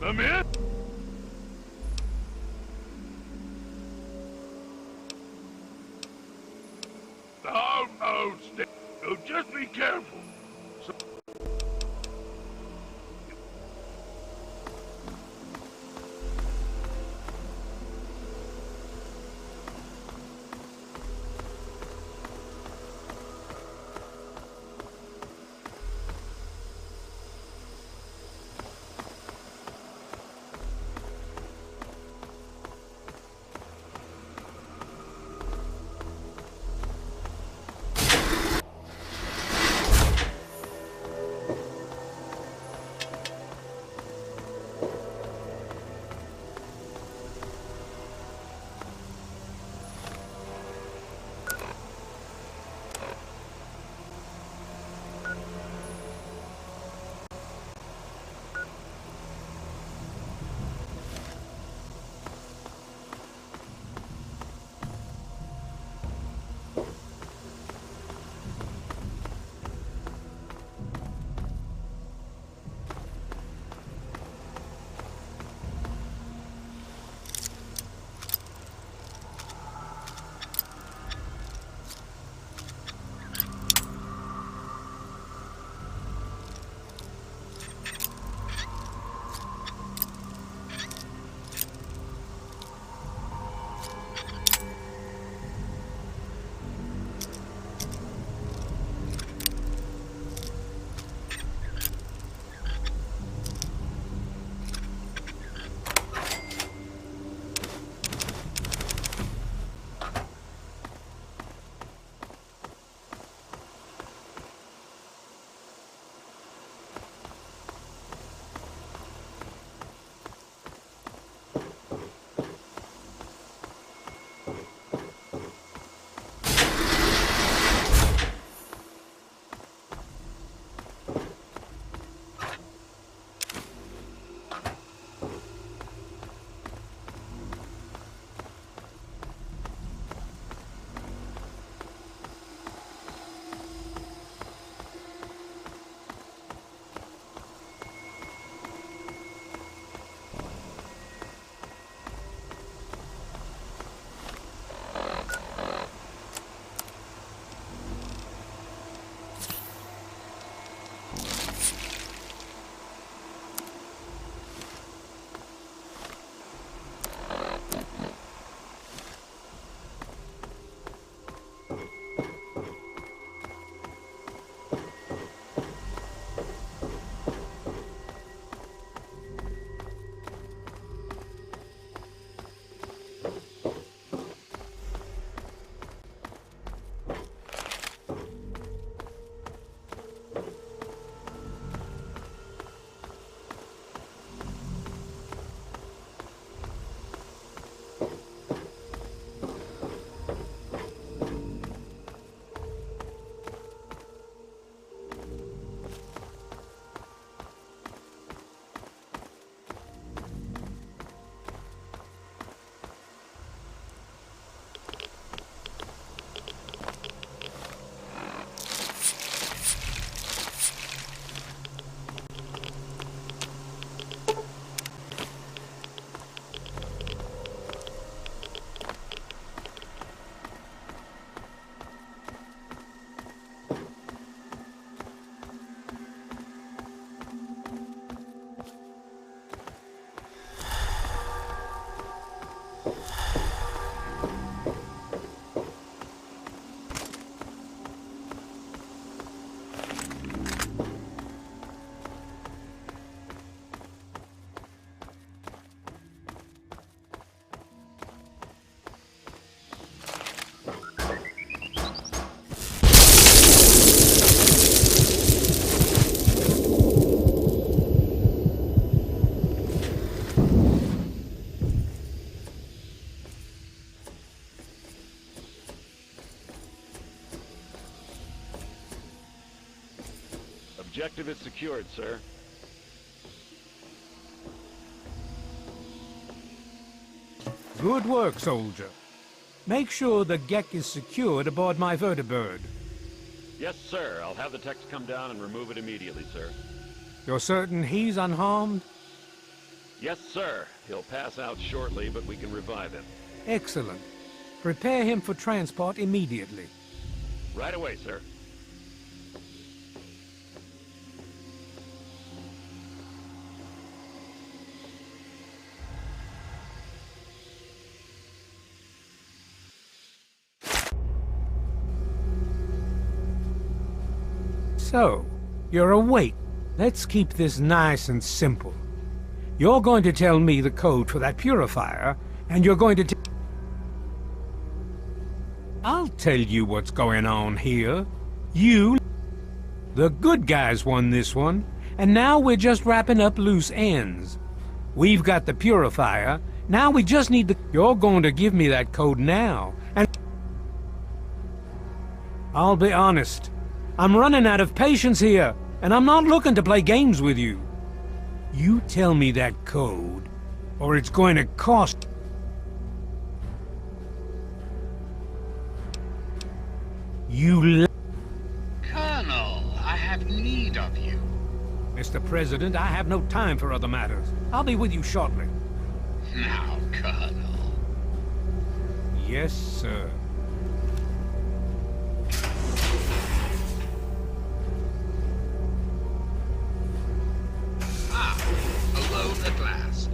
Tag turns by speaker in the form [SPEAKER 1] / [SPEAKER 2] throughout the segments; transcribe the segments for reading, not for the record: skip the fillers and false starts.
[SPEAKER 1] I'm in. Oh, stay. Oh, just be careful. So
[SPEAKER 2] Objective is secured, sir.
[SPEAKER 3] Good work, soldier. Make sure the Gek is secured aboard my vertibird.
[SPEAKER 2] Yes, sir. I'll have the techs come down and remove it immediately, sir.
[SPEAKER 3] You're certain he's unharmed?
[SPEAKER 2] Yes, sir. He'll pass out shortly, but we can revive him.
[SPEAKER 3] Excellent. Prepare him for transport immediately.
[SPEAKER 2] Right away, sir.
[SPEAKER 3] So, you're awake. Let's keep this nice and simple. You're going to tell me the code for that purifier, and you're going to I'll tell you what's going on here. The good guys won this one, and now we're just wrapping up loose ends. We've got the purifier, now we just need the... You're going to give me that code now, and... I'll be honest. I'm running out of patience here, and I'm not looking to play games with you. You tell me that code, or it's going to cost...
[SPEAKER 4] Colonel, I have need of you.
[SPEAKER 3] Mr. President, I have no time for other matters. I'll be with you shortly.
[SPEAKER 4] Now, Colonel.
[SPEAKER 3] Yes, sir.
[SPEAKER 4] Alone at last.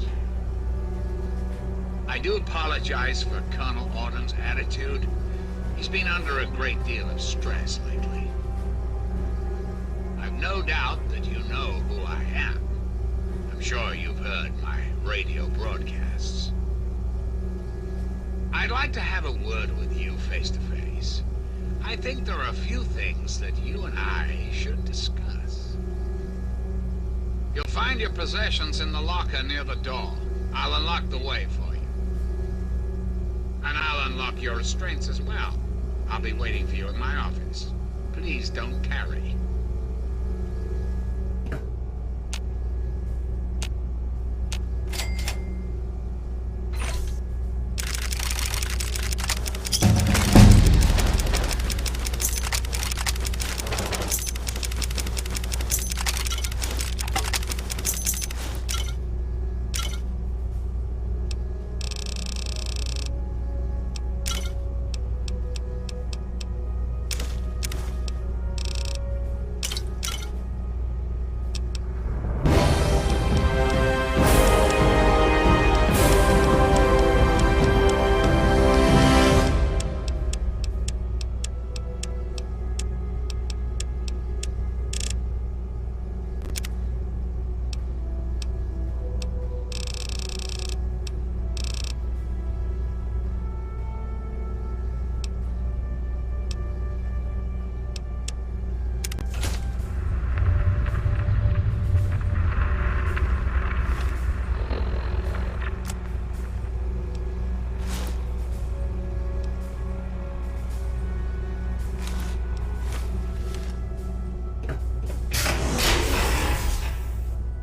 [SPEAKER 4] I do apologize for Colonel Auden's attitude. He's been under a great deal of stress lately. I've no doubt that you know who I am. I'm sure you've heard my radio broadcasts. I'd like to have a word with you face to face. I think there are a few things that you and I should discuss. You'll find your possessions in the locker near the door. I'll unlock the way for you. And I'll unlock your restraints as well. I'll be waiting for you in my office. Please don't carry.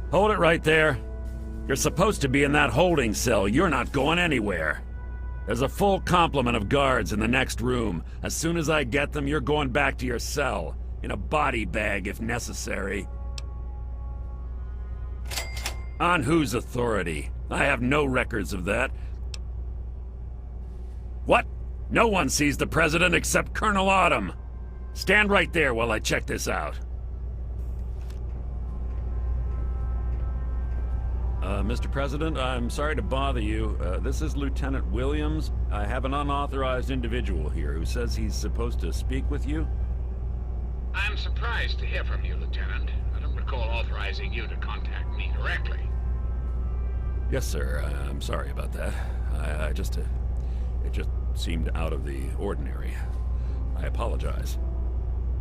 [SPEAKER 2] Hold it right there. You're supposed to be in that holding cell. You're not going anywhere. There's a full complement of guards in the next room. As soon as I get them, you're going back to your cell. In a body bag, if necessary. On whose authority? I have no records of that. What? No one sees the President except Colonel Autumn. Stand right there while I check this out. Mr. President, I'm sorry to bother you. This is Lieutenant Williams. I have an unauthorized individual here who says he's supposed to speak with you.
[SPEAKER 4] I'm surprised to hear from you, Lieutenant. I don't recall authorizing you to contact me directly.
[SPEAKER 2] Yes, sir. I'm sorry about that. It just seemed out of the ordinary. I apologize.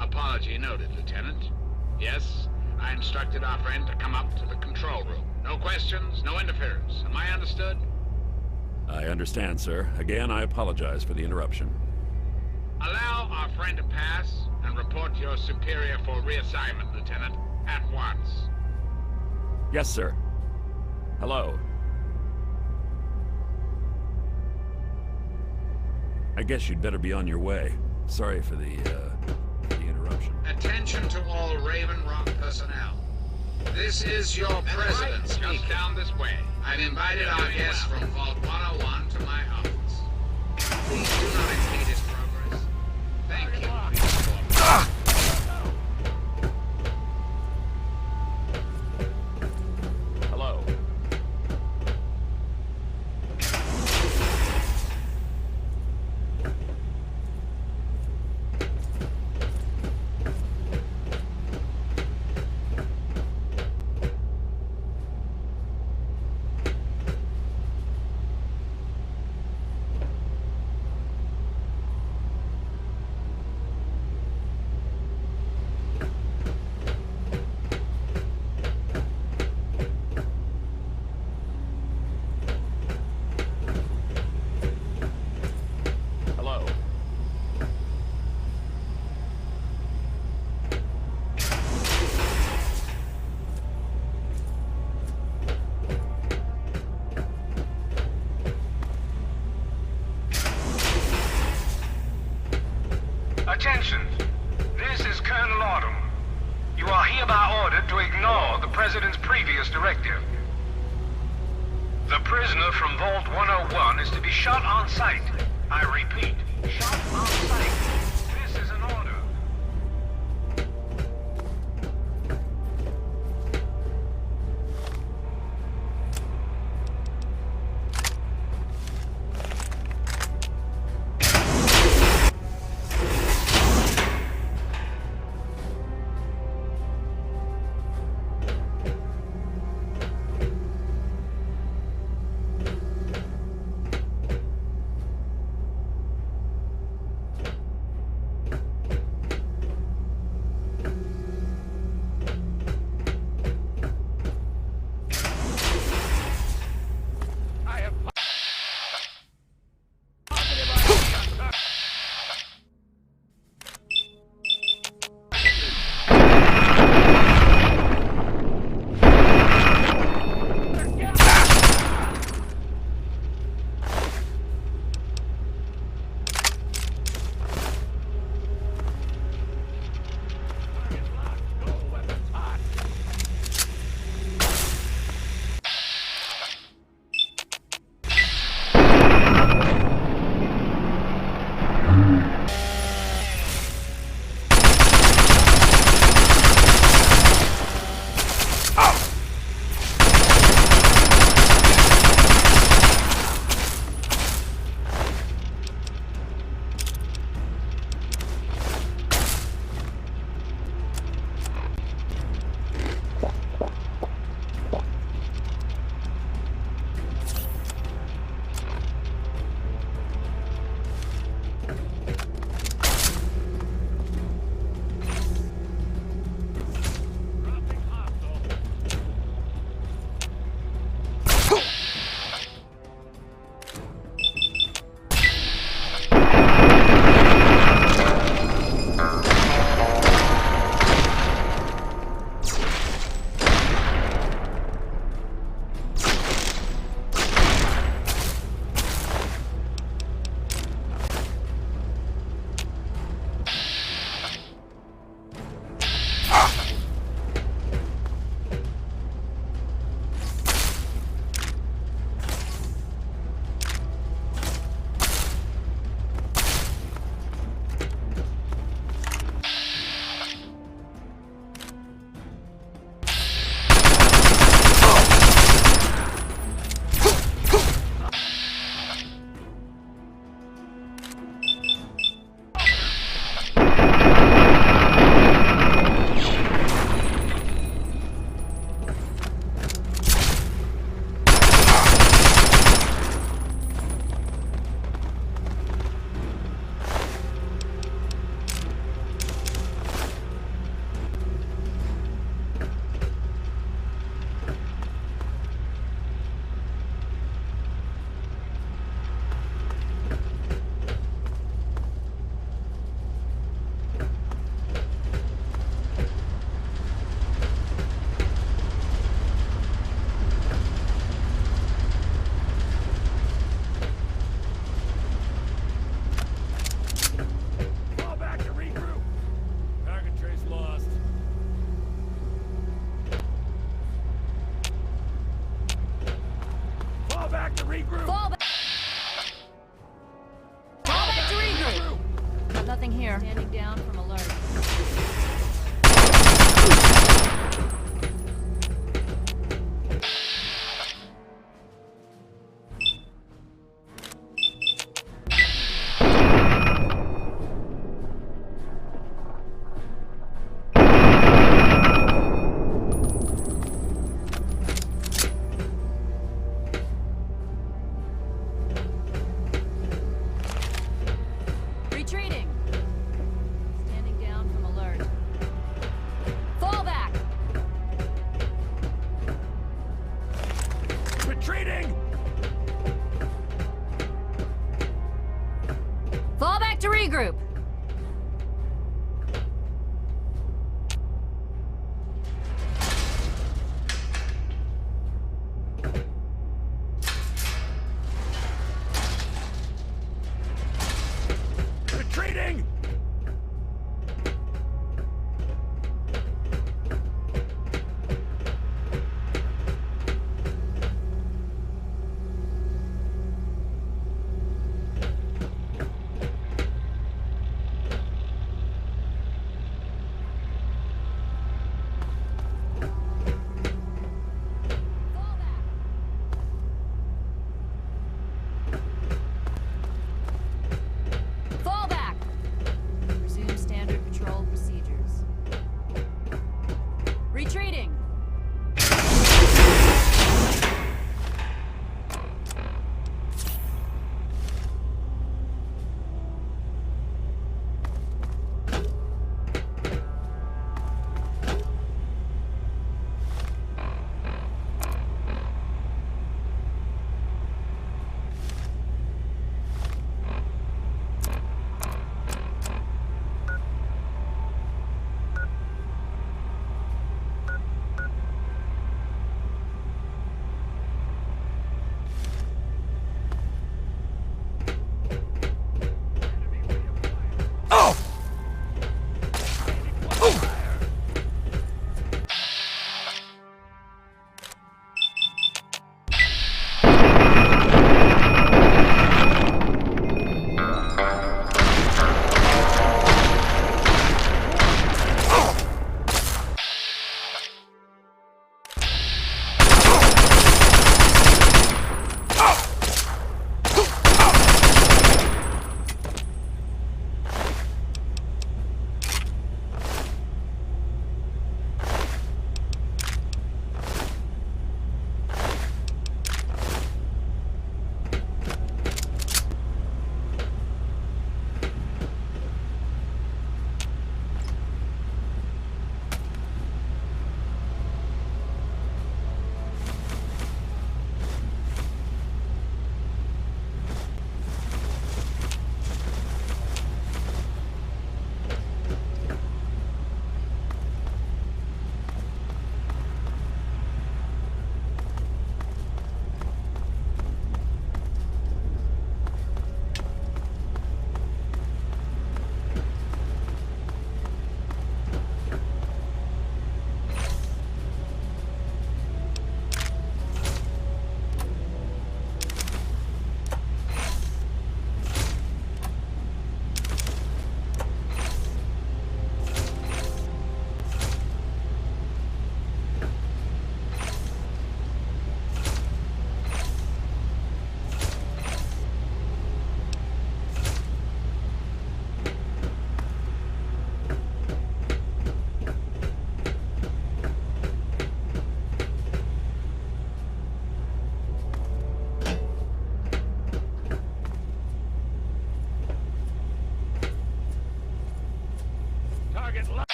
[SPEAKER 4] Apology noted, Lieutenant. Yes, I instructed our friend to come up to the control room. No questions, no interference. Am I understood?
[SPEAKER 2] I understand, sir. Again, I apologize for the interruption.
[SPEAKER 4] Allow our friend to pass and report to your superior for reassignment, Lieutenant, at once.
[SPEAKER 2] Yes, sir. Hello. I guess you'd better be on your way. Sorry for the interruption.
[SPEAKER 4] Attention to all Raven Rock personnel. This is your president. Just down this way. I've invited our guests from Vault 101 to my office. Please do not impede his progress. Thank you for your support.
[SPEAKER 5] Hello. Hello.
[SPEAKER 3] Attention! This is Colonel Autumn. You are hereby ordered to ignore the President's previous directive. The prisoner from Vault 101 is to be shot on sight. I repeat, shot on sight. This is an order.
[SPEAKER 2] back to regroup!
[SPEAKER 6] Fall back! Fall back to regroup! Got nothing here. Standing down from alert. Retreating. Standing down from alert. Fall back.
[SPEAKER 2] Retreating!
[SPEAKER 6] Fall back to regroup.
[SPEAKER 2] Retreating!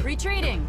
[SPEAKER 6] Retreating.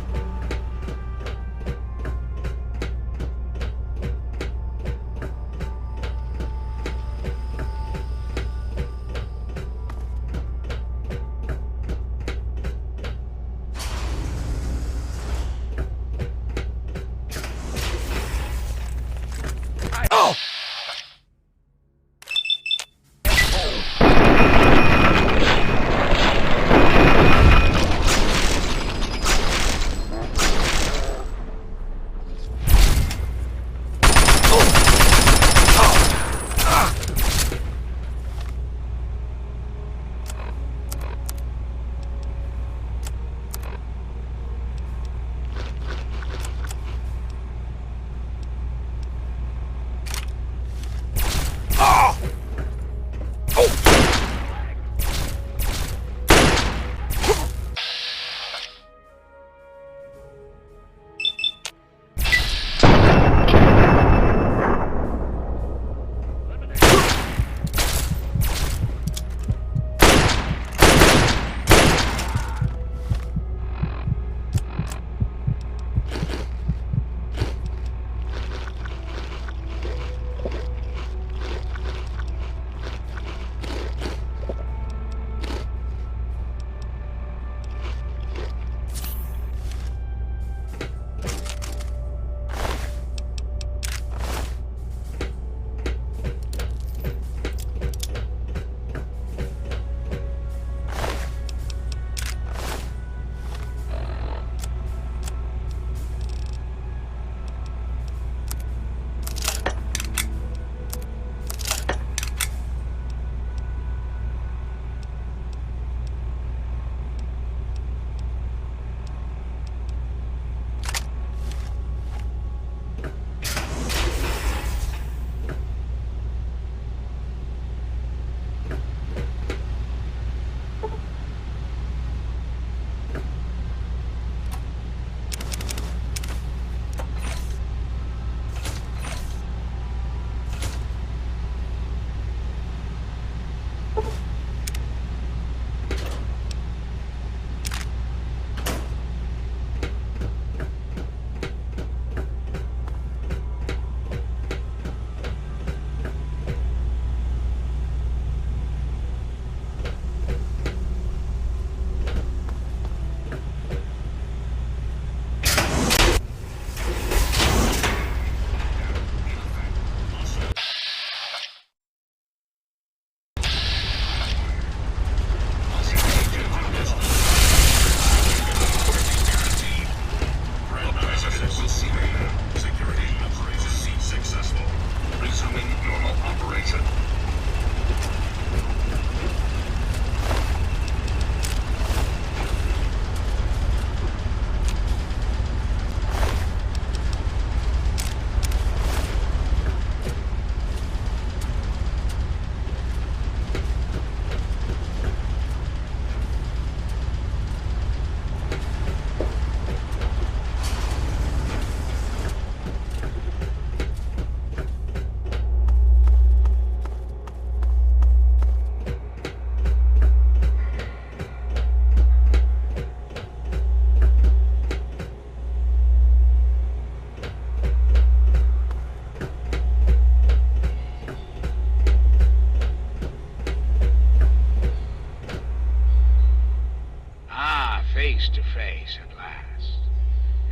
[SPEAKER 4] Face to face at last.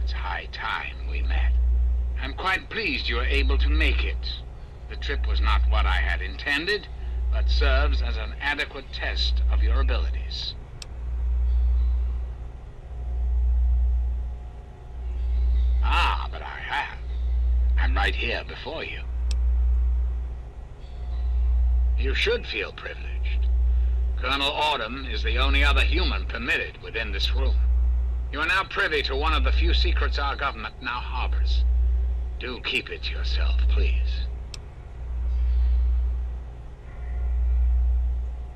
[SPEAKER 4] It's high time we met. I'm quite pleased you were able to make it. The trip was not what I had intended, but serves as an adequate test of your abilities. Ah, but I have. I'm right here before you. You should feel privileged. Colonel Autumn is the only other human permitted within this room. You are now privy to one of the few secrets our government now harbors. Do keep it to yourself, please.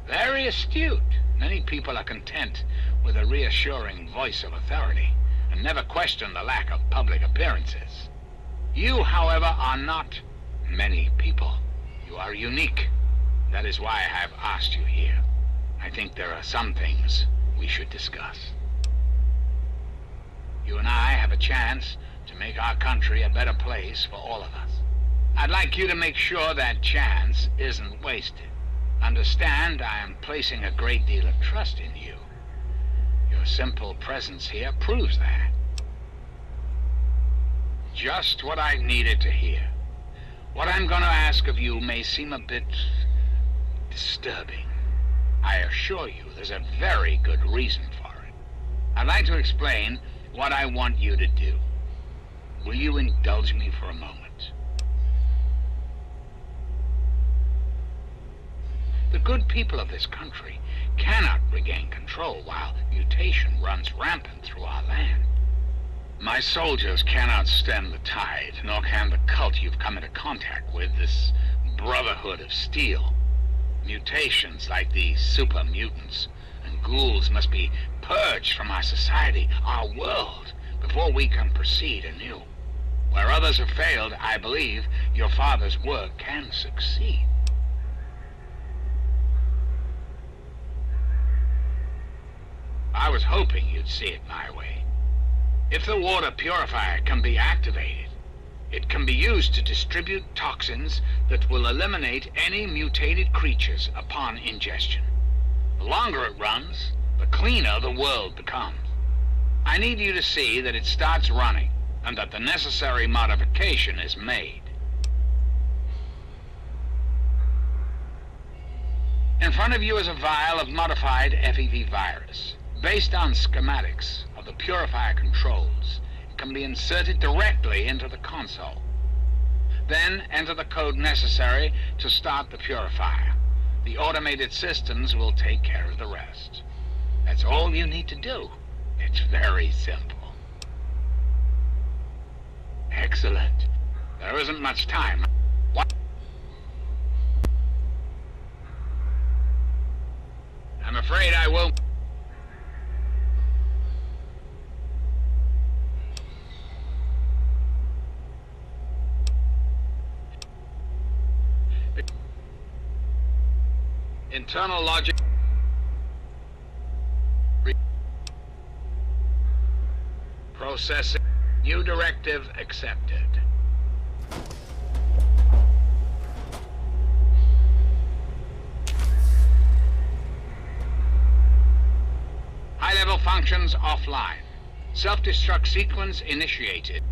[SPEAKER 4] Very astute. Many people are content with a reassuring voice of authority and never question the lack of public appearances. You, however, are not many people. You are unique. That is why I have asked you here. I think there are some things we should discuss. You and I have a chance to make our country a better place for all of us. I'd like you to make sure that chance isn't wasted. Understand, I am placing a great deal of trust in you. Your simple presence here proves that. Just what I needed to hear. What I'm going to ask of you may seem a bit disturbing. I assure you there's a very good reason for it. I'd like to explain what I want you to do. Will you indulge me for a moment? The good people of this country cannot regain control while mutation runs rampant through our land. My soldiers cannot stem the tide, nor can the cult you've come into contact with, this Brotherhood of Steel. Mutations like the super mutants and ghouls must be purged from our society, our world, before we can proceed anew. Where others have failed, I believe your father's work can succeed. I was hoping you'd see it my way. If the water purifier can be activated, it can be used to distribute toxins that will eliminate any mutated creatures upon ingestion. The longer it runs, the cleaner the world becomes. I need you to see that it starts running, and that the necessary modification is made. In front of you is a vial of modified FEV virus. Based on schematics of the purifier controls, it can be inserted directly into the console. Then enter the code necessary to start the purifier. The automated systems will take care of the rest. That's all you need to do. It's very simple. Excellent. There isn't much time. What? I'm afraid I won't. Internal logic. Processing. New directive accepted. High-level functions offline. Self-destruct sequence initiated.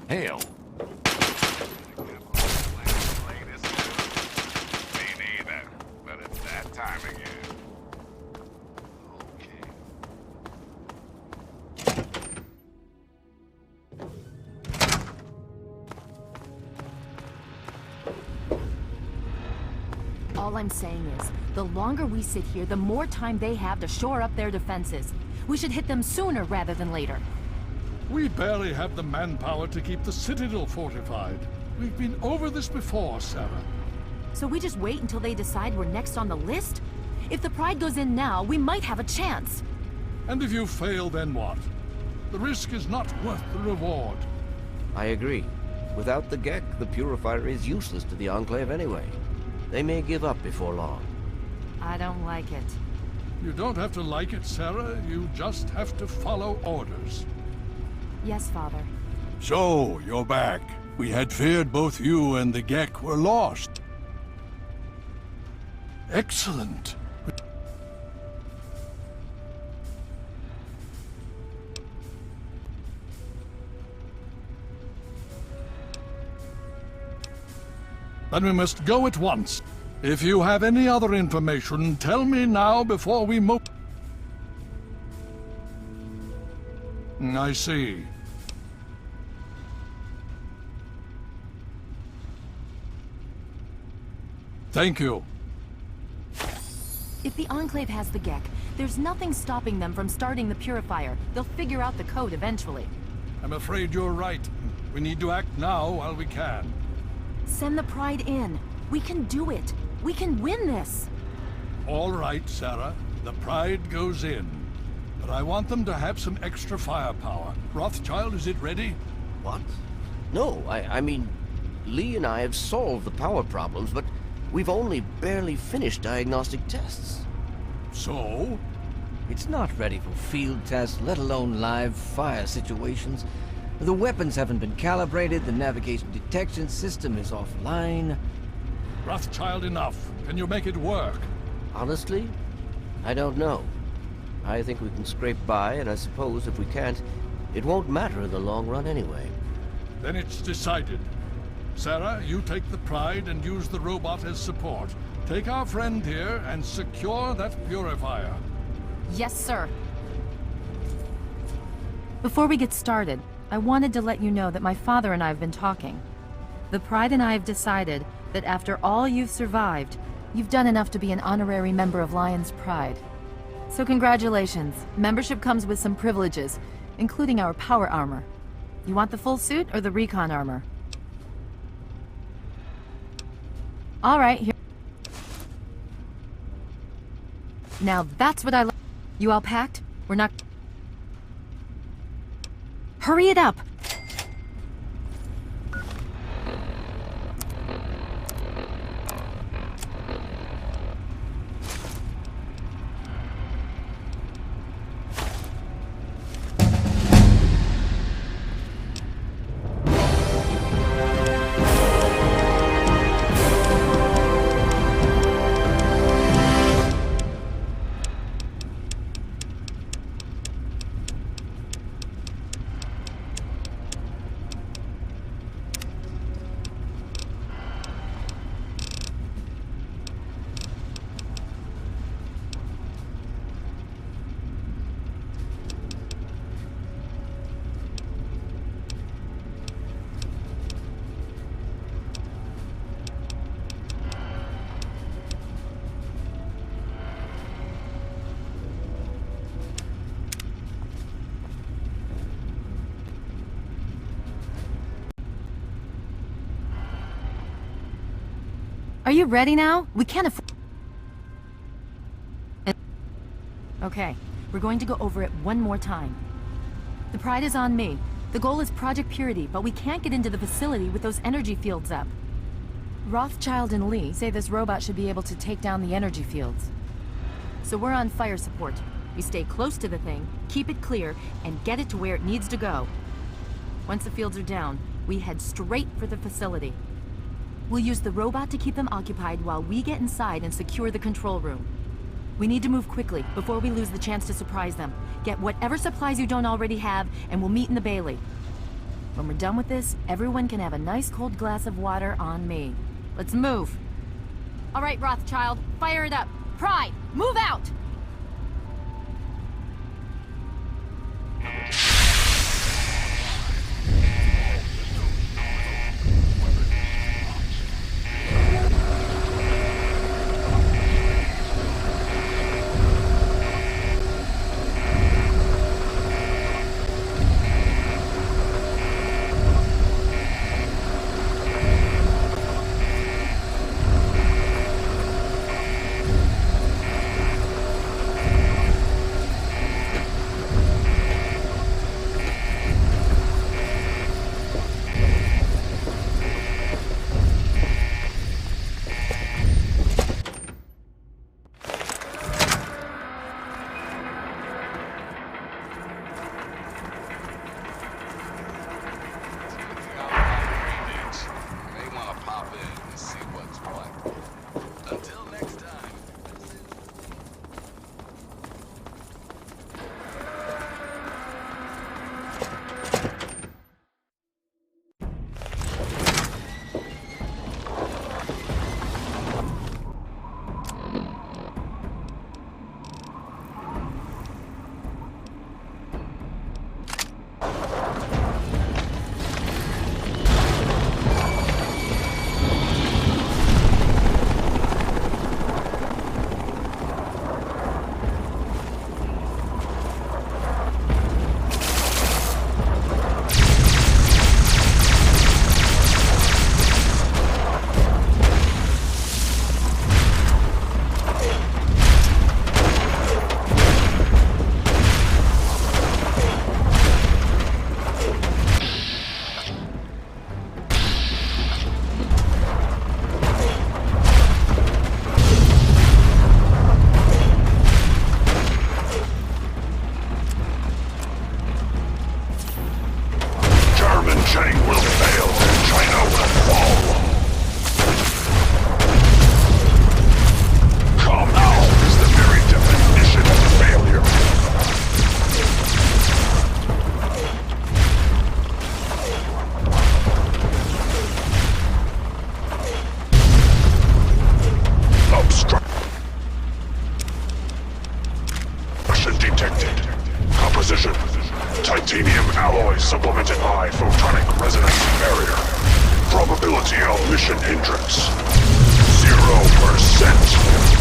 [SPEAKER 5] Hell.
[SPEAKER 1] Me neither, but it's that time again.
[SPEAKER 6] All I'm saying is, the longer we sit here, the more time they have to shore up their defenses. We should hit them sooner rather than later.
[SPEAKER 7] We barely have the manpower to keep the Citadel fortified. We've been over this before, Sarah.
[SPEAKER 6] So we just wait until they decide we're next on the list? If the Pride goes in now, we might have a chance.
[SPEAKER 7] And if you fail, then what? The risk is not worth the reward.
[SPEAKER 8] I agree. Without the Gek, the Purifier is useless to the Enclave anyway. They may give up before long.
[SPEAKER 6] I don't like it.
[SPEAKER 7] You don't have to like it, Sarah. You just have to follow orders.
[SPEAKER 6] Yes, Father.
[SPEAKER 9] So, you're back. We had feared both you and the Gek were lost. Excellent.
[SPEAKER 7] Then we must go at once. If you have any other information, tell me now before we move. I see. Thank you.
[SPEAKER 6] If the Enclave has the Gek, there's nothing stopping them from starting the Purifier. They'll figure out the code eventually.
[SPEAKER 7] I'm afraid you're right. We need to act now while we can.
[SPEAKER 6] Send the Pride in. We can do it. We can win this.
[SPEAKER 7] All right, Sarah. The Pride goes in. But I want them to have some extra firepower. Rothschild, is it ready?
[SPEAKER 8] What? No, I mean, Lee and I have solved the power problems, but we've only barely finished diagnostic tests.
[SPEAKER 7] So?
[SPEAKER 10] It's not ready for field tests, let alone live fire situations. The weapons haven't been calibrated, the navigation detection system is offline.
[SPEAKER 7] Rothschild, enough. Can you make it work?
[SPEAKER 8] Honestly, I don't know. I think we can scrape by, and I suppose if we can't, it won't matter in the long run anyway.
[SPEAKER 7] Then it's decided. Sarah, you take the Pride and use the robot as support. Take our friend here and secure that Purifier.
[SPEAKER 6] Yes, sir. Before we get started, I wanted to let you know that my father and I have been talking. The Pride and I have decided that after all you've survived, you've done enough to be an honorary member of Lion's Pride. So congratulations. Membership comes with some privileges, including our power armor. You want the full suit or the recon armor? All right, here. Now that's what I like. You all packed? We're not... Hurry it up! Are you ready now? We can't afford... Okay, we're going to go over it one more time. The Pride is on me. The goal is Project Purity, but we can't get into the facility with those energy fields up. Rothschild and Lee say this robot should be able to take down the energy fields. So we're on fire support. We stay close to the thing, keep it clear, and get it to where it needs to go. Once the fields are down, we head straight for the facility. We'll use the robot to keep them occupied while we get inside and secure the control room. We need to move quickly before we lose the chance to surprise them. Get whatever supplies you don't already have, and we'll meet in the Bailey. When we're done with this, everyone can have a nice cold glass of water on me. Let's move. All right, Rothschild, fire it up. Pride, move out!
[SPEAKER 1] Titanium alloy supplemented by photonic resonance barrier. Probability of mission hindrance 0%.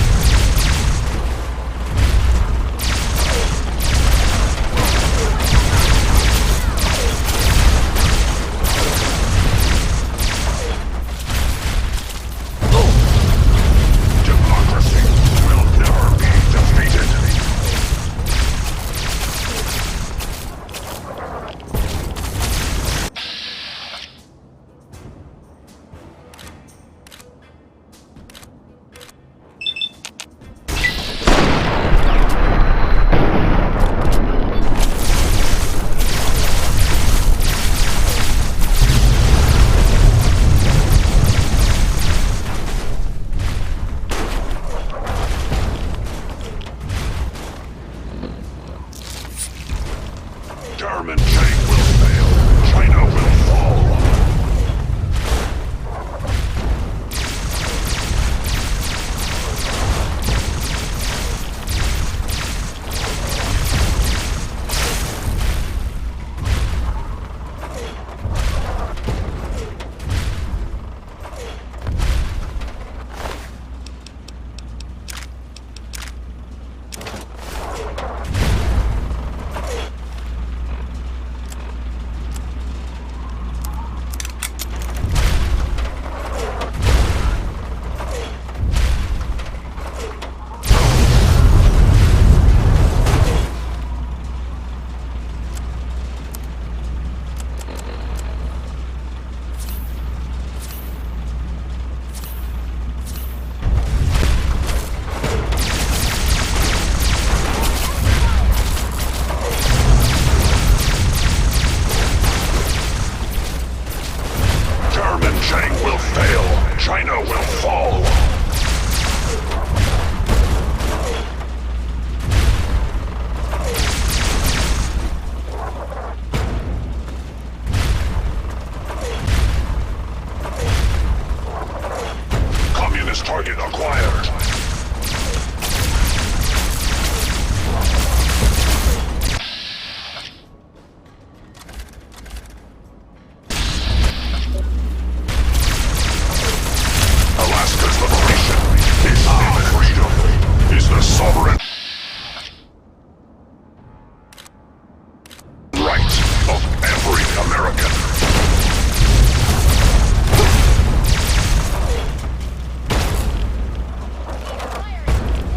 [SPEAKER 1] American.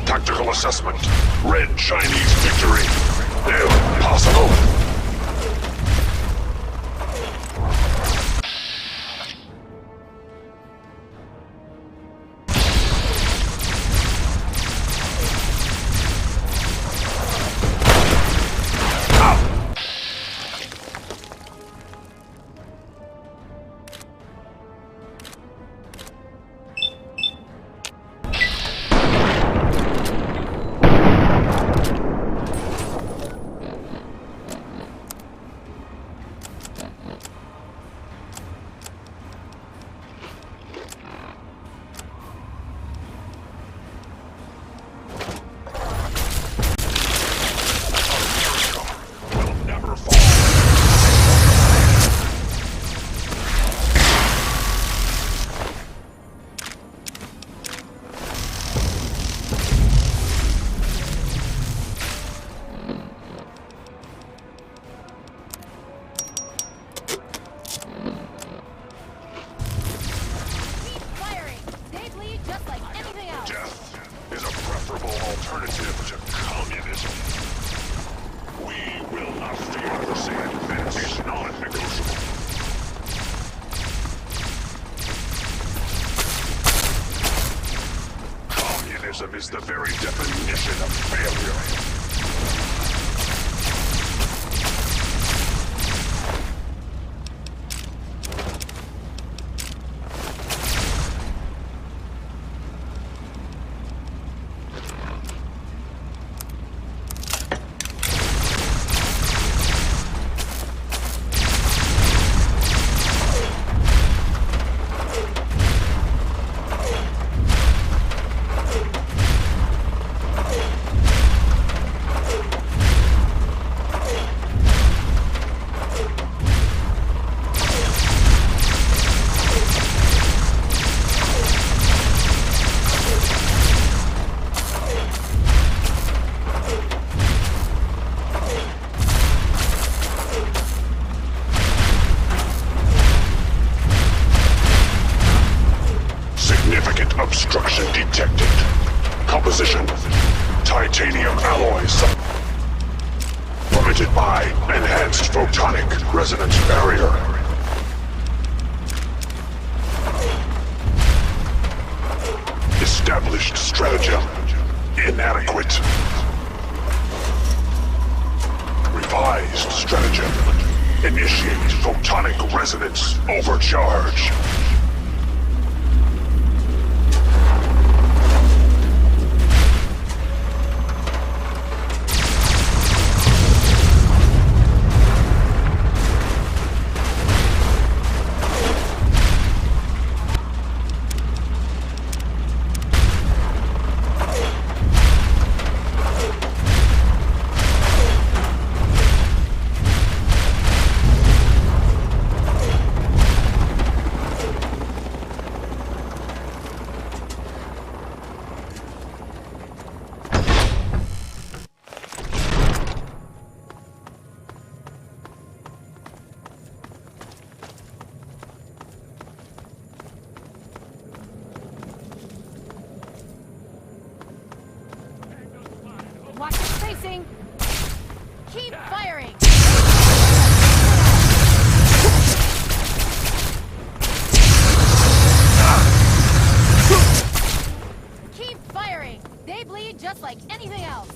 [SPEAKER 1] Tactical assessment. Red Chinese victory. Impossible. Is the very definition of failure. Obstruction detected. Composition: titanium alloys. Permitted by enhanced photonic resonance barrier. Established stratagem inadequate. Revised stratagem. Initiate photonic resonance overcharge.
[SPEAKER 6] Watch your spacing! Keep firing! Keep firing! They bleed just like anything else!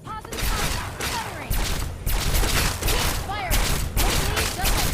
[SPEAKER 6] Positive contact! Firing! Keep firing! They bleed just like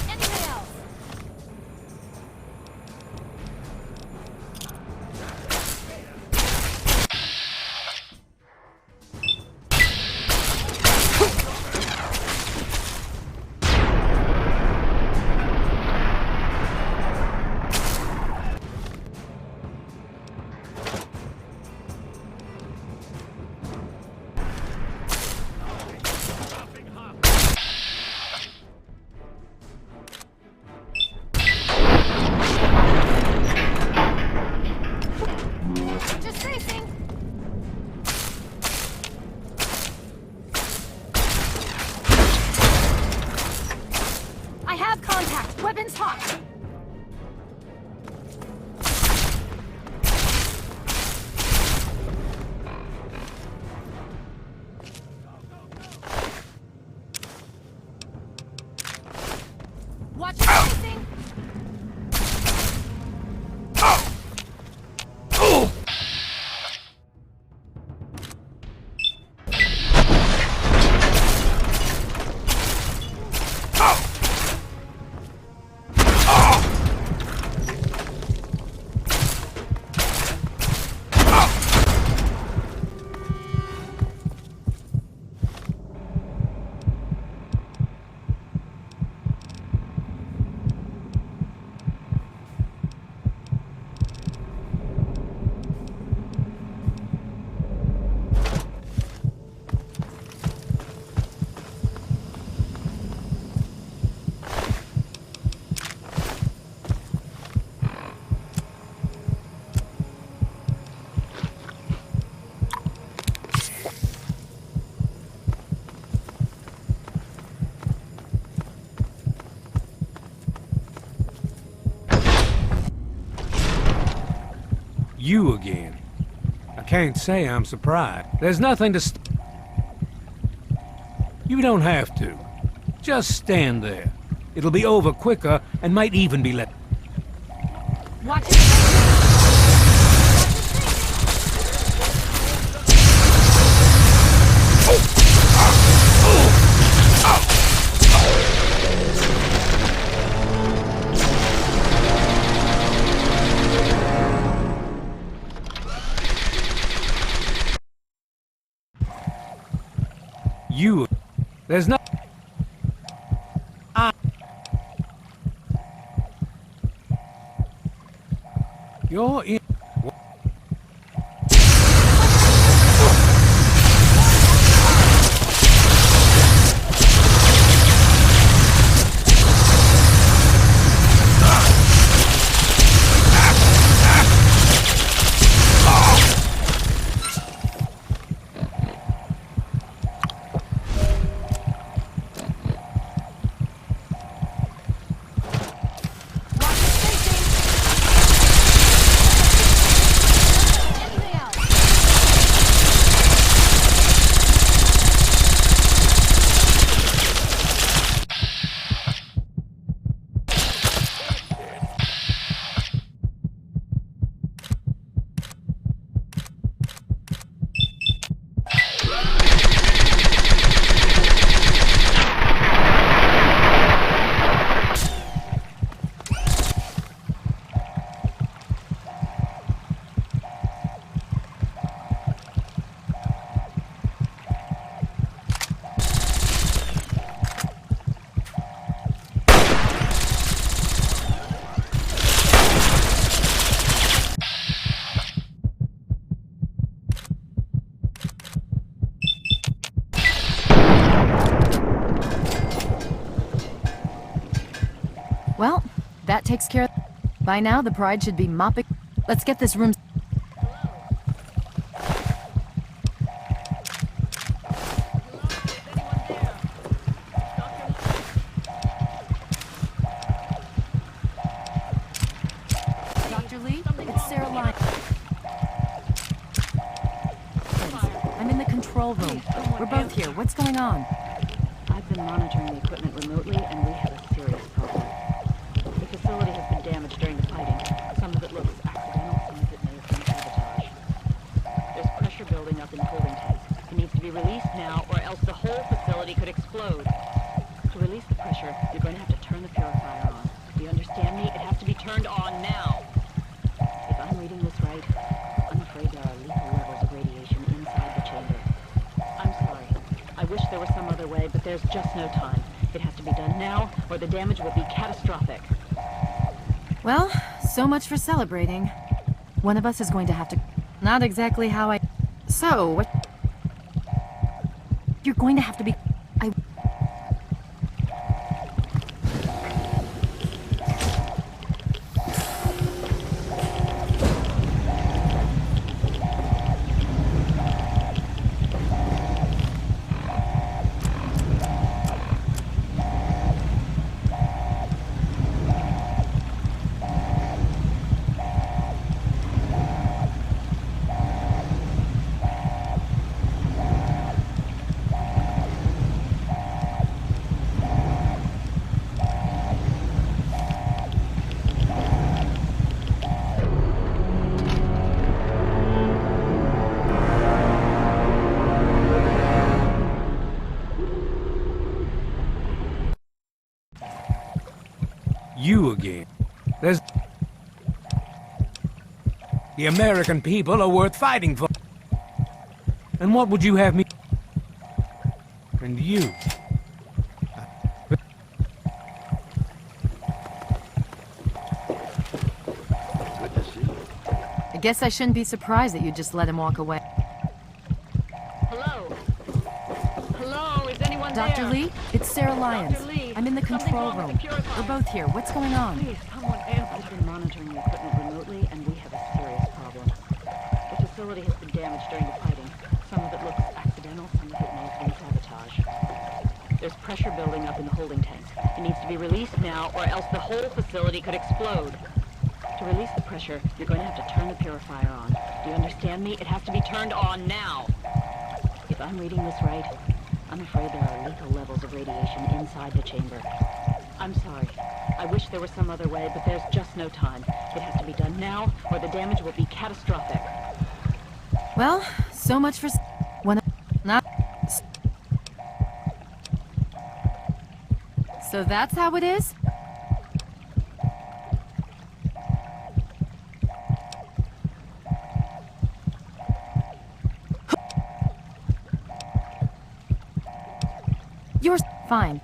[SPEAKER 3] You again. I can't say I'm surprised. There's nothing to You don't have to. Just stand there. It'll be over quicker and might even be let.
[SPEAKER 6] Watch it!
[SPEAKER 3] You. There's no. You're in.
[SPEAKER 6] Well, that takes care of... By now, the Pride should be mopping... Let's get this room... Dr. Lee, it's Sarah Lyon. I'm in the control room. We're both here. What's going on?
[SPEAKER 11] I've been monitoring the equipment remotely, and we have a serious problem. The facility has been damaged during the fighting. Some of it looks accidental, some of it may have been sabotage. There's pressure building up in holding tanks. It needs to be released now, or else the whole facility could explode. To release the pressure, you're going to have to turn the purifier on. Do you understand me? It has to be turned on now. If I'm reading this right, I'm afraid there are lethal levels of radiation inside the chamber. I'm sorry. I wish there was some other way, but there's just no time. It has to be done now, or the damage will be catastrophic.
[SPEAKER 6] Well, so much for celebrating. One of us is going to have to... Not exactly how I... So, what... You're going to have to be... I...
[SPEAKER 3] You again. There's... The American people are worth fighting for. And what would you have me... And you...
[SPEAKER 6] I guess I shouldn't be surprised that you just let him walk away.
[SPEAKER 11] Hello? Hello? Is anyone
[SPEAKER 6] Dr.
[SPEAKER 11] there?
[SPEAKER 6] Lee, it's Sarah Lyons.
[SPEAKER 11] Dr. Lee,
[SPEAKER 6] I'm in the
[SPEAKER 11] something
[SPEAKER 6] control
[SPEAKER 11] wrong with
[SPEAKER 6] room.
[SPEAKER 11] the purifier.
[SPEAKER 6] We're both here. What's going on?
[SPEAKER 11] Please, someone answer. I've been monitoring the equipment remotely, and we have a serious problem. The facility has been damaged during the fighting. Some of it looks accidental, some of it may have been sabotage. There's pressure building up in the holding tanks. It needs to be released now, or else the whole facility could explode. To release the pressure, you're going to have to turn the purifier on. Do you understand me? It has to be turned on now! If I'm reading this right, I'm afraid there are lethal levels of radiation inside the chamber. I'm sorry. I wish there was some other way, but there's just no time. It has to be done now, or the damage will be catastrophic.
[SPEAKER 6] Well, so much for one. Not. So that's how it is? You're fine.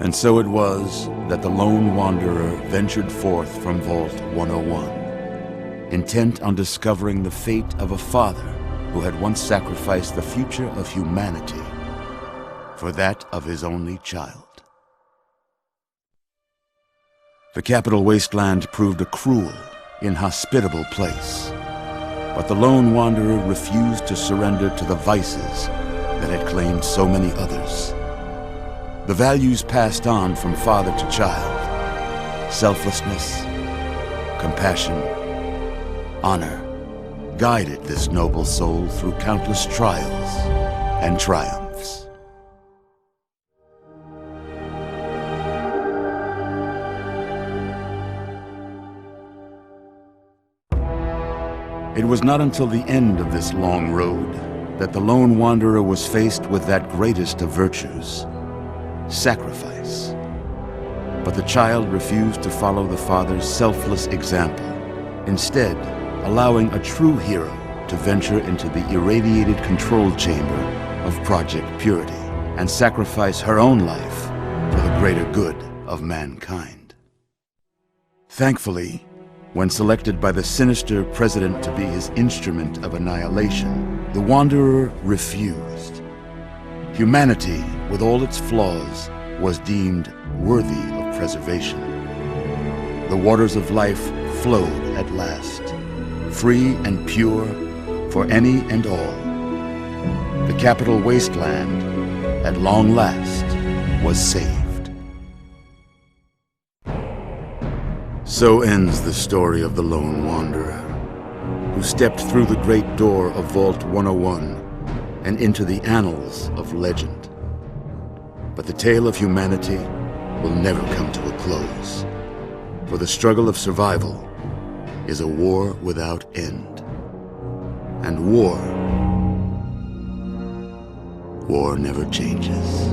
[SPEAKER 12] And so it was that the lone wanderer ventured forth from Vault 101, intent on discovering the fate of a father who had once sacrificed the future of humanity for that of his only child. The capital wasteland proved a cruel, inhospitable place, but the lone wanderer refused to surrender to the vices that had claimed so many others. The values passed on from father to child, selflessness, compassion, honor, guided this noble soul through countless trials and triumphs. It was not until the end of this long road that the lone wanderer was faced with that greatest of virtues, sacrifice. But the child refused to follow the father's selfless example, instead allowing a true hero to venture into the irradiated control chamber of Project Purity and sacrifice her own life for the greater good of mankind. Thankfully, when selected by the sinister president to be his instrument of annihilation, the Wanderer refused. Humanity, with all its flaws, was deemed worthy of preservation. The waters of life flowed at last, free and pure for any and all. The capital wasteland, at long last, was saved. So ends the story of the lone wanderer, who stepped through the great door of Vault 101 and into the annals of legend. But the tale of humanity will never come to a close, for the struggle of survival is a war without end. And war never changes.